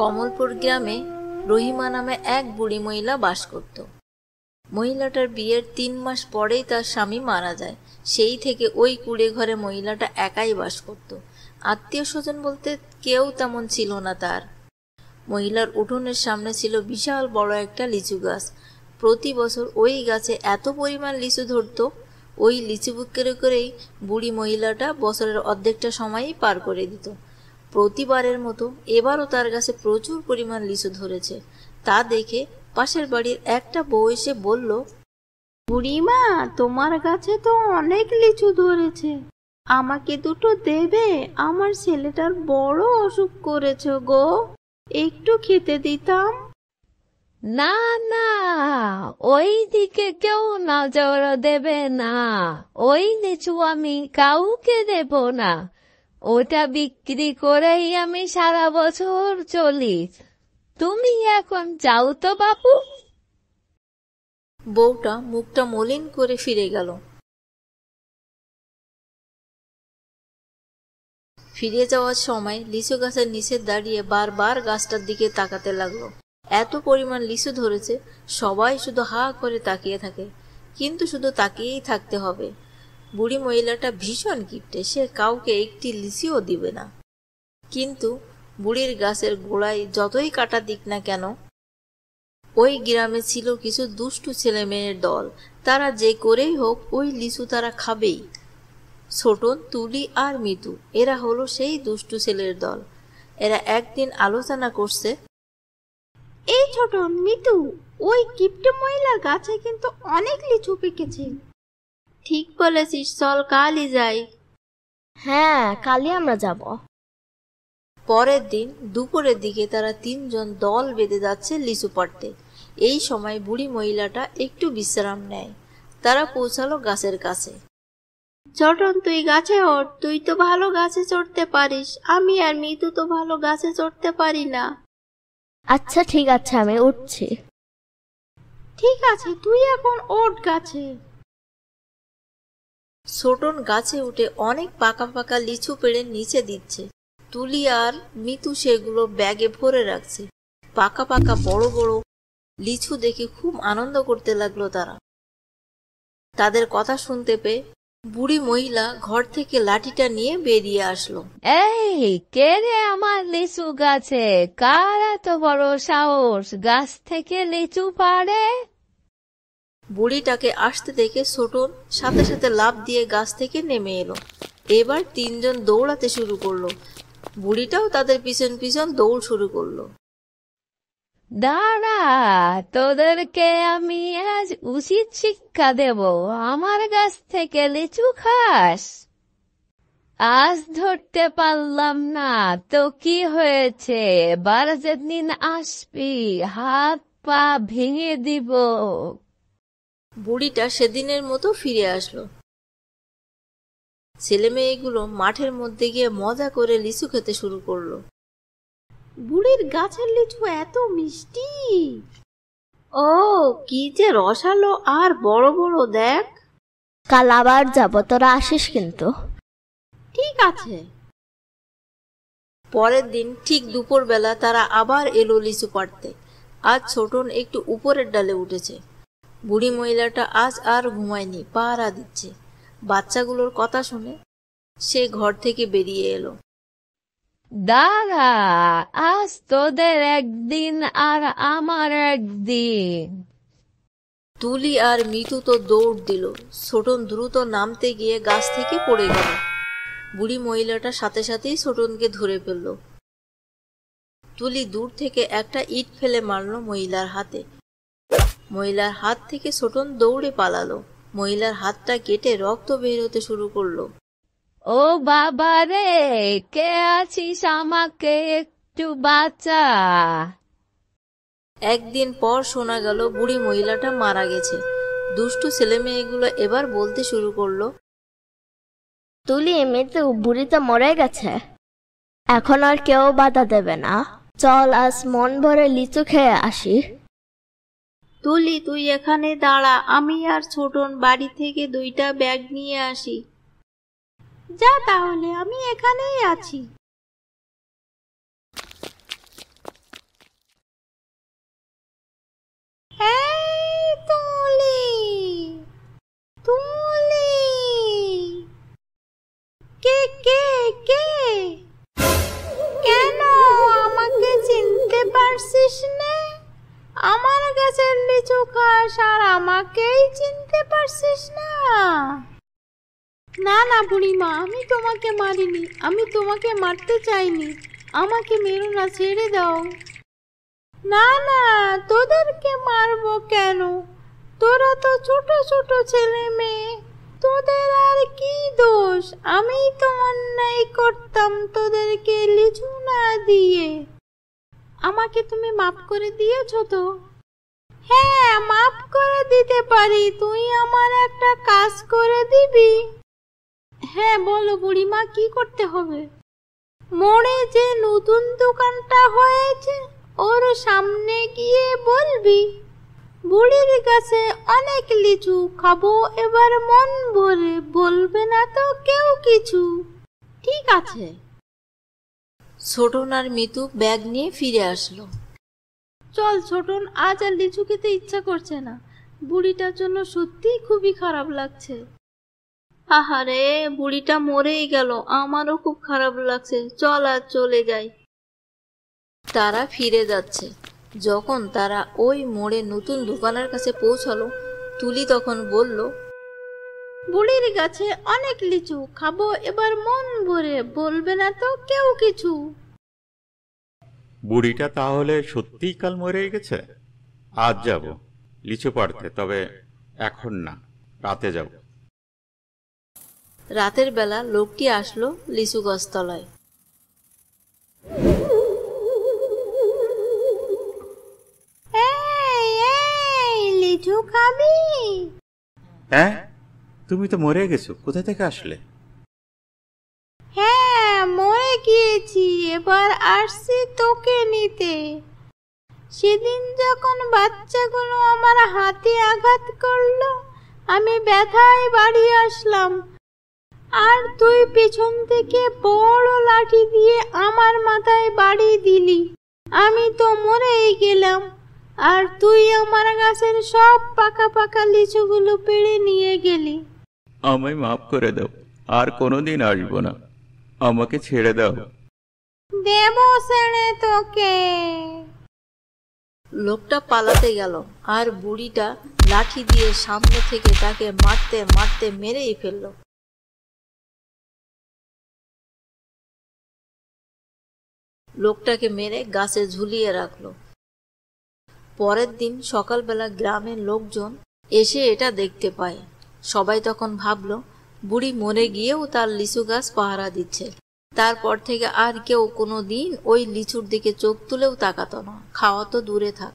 কমলপুর গ্রামে রহিমা নামে এক বুড়ি মহিলা বাস করত। মহিলাটার বিয়ের ৩ মাস পরেই তার স্বামী মারা যায়। সেই থেকে ওই কুড়ে ঘরে মহিলাটা একাই বাস করত। আত্মীয় স্বজন বলতে কেউ তেমন ছিল না তার। মহিলার উঠোনের সামনে ছিল বিশাল বড় একটা লিচু গাছ। প্রতি বছর ওই গাছে এত পরিমাণ লিচু ধরত, ওই লিচু বিক্রি করেই বুড়ি মহিলাটা বছরের অর্ধেকটা সময়ই পার করে দিত। প্রতিবারের মতো এবারও তার গাছে প্রচুর পরিমাণ লিচু ধরেছে। তা দেখে পাশের বাড়ির একটা বউ এসে বলল, বুড়িমা, তোমার গাছে তো অনেক লিচু ধরেছে, আমাকে দুটো দেবে? আমার ছেলেটার বড় অসুখ করেছে গো, একটু খেতে দিতাম। না না, ওই দিকে কেউ নজর দেবে না। ওই লিচু আমি কাউকে দেব না। ওটা বিক্রি করেই আমি সারা বছর চলি। তুমি এখন যাও তো বাপু। বউটা মুখটা মলিন করে ফিরে গেল। ফিরে যাওয়ার সময় লিচু গাছের নিচে দাঁড়িয়ে বারবার গাছটার দিকে তাকাতে লাগলো। এত পরিমাণ লিচু ধরেছে, সবাই শুধু হা করে তাকিয়ে থাকে, কিন্তু শুধু তাকিয়েই থাকতে হবে। বুড়ি মহিলাটা ভীষণ কিপটে, সে কাউকে একটি লিচুও দিবে না। কিন্তু বুড়ির গাছের গোড়ায় যতই কাটা দিক না কেন, ওই গ্রামে ছিল কিছু দুষ্টু ছেলে মেয়ের দল। তারা যে করেই হোক ওই লিচু তারা খাবেই। ছোটন, তুলি আর মিতু, এরা হলো সেই দুষ্টু ছেলের দল। এরা একদিন আলোচনা করছে, এই ছোটন, মিতু, ওই কিপটে মহিলার গাছে কিন্তু অনেক লিচু পেকেছে। ঠিক বলেছিস, চল কালই যাই। হ্যাঁ, কালই আমরা যাব। পরের দিন দুপুরের দিকে তারা ৩ জন দল বেঁধে যাচ্ছে লিচু পাড়তে। এই সময় বুড়ি মহিলাটা একটু বিশ্রাম নেয়। তারা পৌঁছালো গাছের কাছে। ছোটন, তুই গাছে ওঠ, তুই তো ভালো গাছে চড়তে পারিস। আমি আর মিতু তো ভালো গাছে চড়তে পারি না। আচ্ছা ঠিক আছে, আমি উঠছি। ঠিক আছে, তুই এখন ওঠ গাছে। ছোটন গাছে উঠে অনেক পাকা পাকা লিচু পেড়ে নিচে দিচ্ছে। তুলি আর মিতু সেগুলো ব্যাগে ভরে রাখছে। পাকা পাকা বড় বড় লিচু দেখে খুব আনন্দ করতে লাগলো তারা। তাদের কথা শুনতে পেয়ে বুড়ি মহিলা ঘর থেকে লাঠিটা নিয়ে বেরিয়ে আসলো। এই কে রে আমার লিচু গাছে? কার এত বড় সাহস গাছ থেকে লিচু পাড়ে? বুড়িটাকে আসতে দেখে ছোটন সাথে সাথে লাফ দিয়ে গাছ থেকে নেমে এলো। এবার ৩ জন দৌড়াতে শুরু করলো। বুড়িটাও তাদের পিছন পিছন দৌড় শুরু করলো। দাঁড়া, তোদেরকে আমি আজ উচিত শিক্ষা দেব। আমার গাছ থেকে লিচু খাস? আজ ধরতে পারলাম না তো কি হয়েছে, এবার যেদিন আসবি হাত পা ভেঙে দিব। বুড়িটা সেদিনের মতো ফিরে আসলো। ছেলে মেয়েগুলো মাঠের মধ্যে গিয়ে মজা করে লিচু খেতে শুরু করলো। বুড়ির গাছের লিচু এত মিষ্টি! ও, কি যে রসালো আর বড় বড়, দেখ। কাল আবার যাব, তোরা আসিস কিন্তু। ঠিক আছে। পরের দিন ঠিক দুপুরবেলা তারা আবার এলো লিচু পাড়তে। আজ ছোটন একটু উপরের ডালে উঠেছে। বুড়ি মহিলাটা আজ আর ঘুমায়নি, পাহারা দিচ্ছে। বাচ্চাগুলোর কথা শুনে সে ঘর থেকে বেরিয়ে এলো। দাঁড়া, আজ তোদের একদিন আর আমার একদিন। তুলি আর মিতু তো দৌড় দিল। ছোটন দ্রুত নামতে গিয়ে গাছ থেকে পড়ে গেল। বুড়ি মহিলাটা সাথে সাথেই ছোটনকে ধরে ফেলল। তুলি দূর থেকে একটা ইট ফেলে মারল মহিলার হাতে। মহিলার হাত থেকে ছোটন দৌড়ে পালালো। মহিলার হাতটা কেটে রক্ত বের হতে শুরু করলো। ও বাবা রে, কে আছিস, আমাকে একটু বাঁচা। একদিন পর শোনা গেল বুড়ি মহিলাটা মারা গেছে। দুষ্টু ছেলে মেয়েগুলো এবার বলতে শুরু করলো, তুলি, মিতু, বুড়ি তো মরে গেছে, এখন আর কেউ বাধা দেবে না। চল আজ মন ভরে লিচু খেয়ে আসি। তুলি, তুই এখানে দাঁড়া, আমি আর ছোটন বাড়ি থেকে 2টা ব্যাগ নিয়ে আসি। যা তাহলে, আমি এখানেই আছি। আমাকেই চিনতে পারছিস না? না না বুড়িমা, আমি তোমাকে মারিনি, আমি তোমাকে মারতে চাইনি, আমাকে মেরো না, ছেড়ে দাও। না না, তোদেরকে মারবো কেন? তোরা তো ছোট ছোট ছেলে মেয়ে, তোদের আর কি দোষ? আমি তো অন্যায় করতাম তোদেরকে লিচু না দিয়ে। আমাকে তুমি মাফ করে দিয়েছো তো? হ্যাঁ, মাফ করে দিতে পারি, তুই আমার একটা কাজ করে দিবি? হ্যাঁ বলো বুড়িমা, কি করতে হবে? মোড়ে যে নতুন দোকানটা হয়েছে ওর সামনে গিয়ে বলবি, বুড়ির কাছে অনেক লিচু খাবো এবার মন ভরে, বলবে না তো কেউ কিছু। ঠিক আছে। ছোটন আর মিতু ব্যাগ নিয়ে ফিরে আসলো। চল ছোটন, আজ আর লিচু খেতে ইচ্ছা করছে না, বুড়িটার জন্য সত্যিই খুবই খারাপ লাগছে। আহারে, বুড়িটা মরেই গেল, আমারও খুব খারাপ লাগছে, চল আজ চলে যাই। তারা ফিরে যাচ্ছে। যখন তারা ওই মোড়ে নতুন দোকানের কাছে পৌঁছালো, তুলি তখন বলল, বুড়ির গাছে অনেক লিচু খাবো এবার মন ভরে, বলবে না তো কেউ কিছু। বুড়িটা তাহলে সত্যিই কাল মরে গেছে? আজ যাব লিচু পাড়তে, তবে এখন না, রাতে যাব। রাতের বেলা লোকটি আসলো লিচু গাছতলায়। লিচু খাবি? হ্যাঁ, তুমি তো মরে গেছো, কোথা থেকে আসলে? হ্যাঁ, মরে গিয়েছি, এবার আসছি তোকে নিতে। সেদিন যখন বাচ্চাগুলো আমার হাতে আঘাত করলো, আমি ব্যথায় বাড়ি আসলাম, আর তুই পেছন থেকে বড় লাঠি দিয়ে আমার মাথায় বাড়ি দিলি। আমি তো মরেই গেলাম, আর তুই আমার গাছের সব পাকা পাকা লিচুগুলো পেড়ে নিয়ে গেলি। আমায় মাফ করে দাও, আর কোনোদিন আসবো না, আমাকে ছেড়ে দাও। দেব ছেড়ে তোকে। লোকটা পালাতে গেল, আর বুড়িটা লাঠি দিয়ে সামনে থেকে তাকে মারতে মারতে মেরেই ফেলল। লোকটাকে মেরে গাছে ঝুলিয়ে রাখলো। পরের দিন সকালবেলা গ্রামের লোকজন এসে এটা দেখতে পায়। সবাই তখন ভাবলো বুড়ি মরে গিয়েও তার লিচু গাছ পাহারা দিচ্ছে। তারপর থেকে আর কেউ কোনো দিন ওই লিচুর দিকে চোখ তুলেও তাকাতো না, খাওয়া তো দূরে থাক।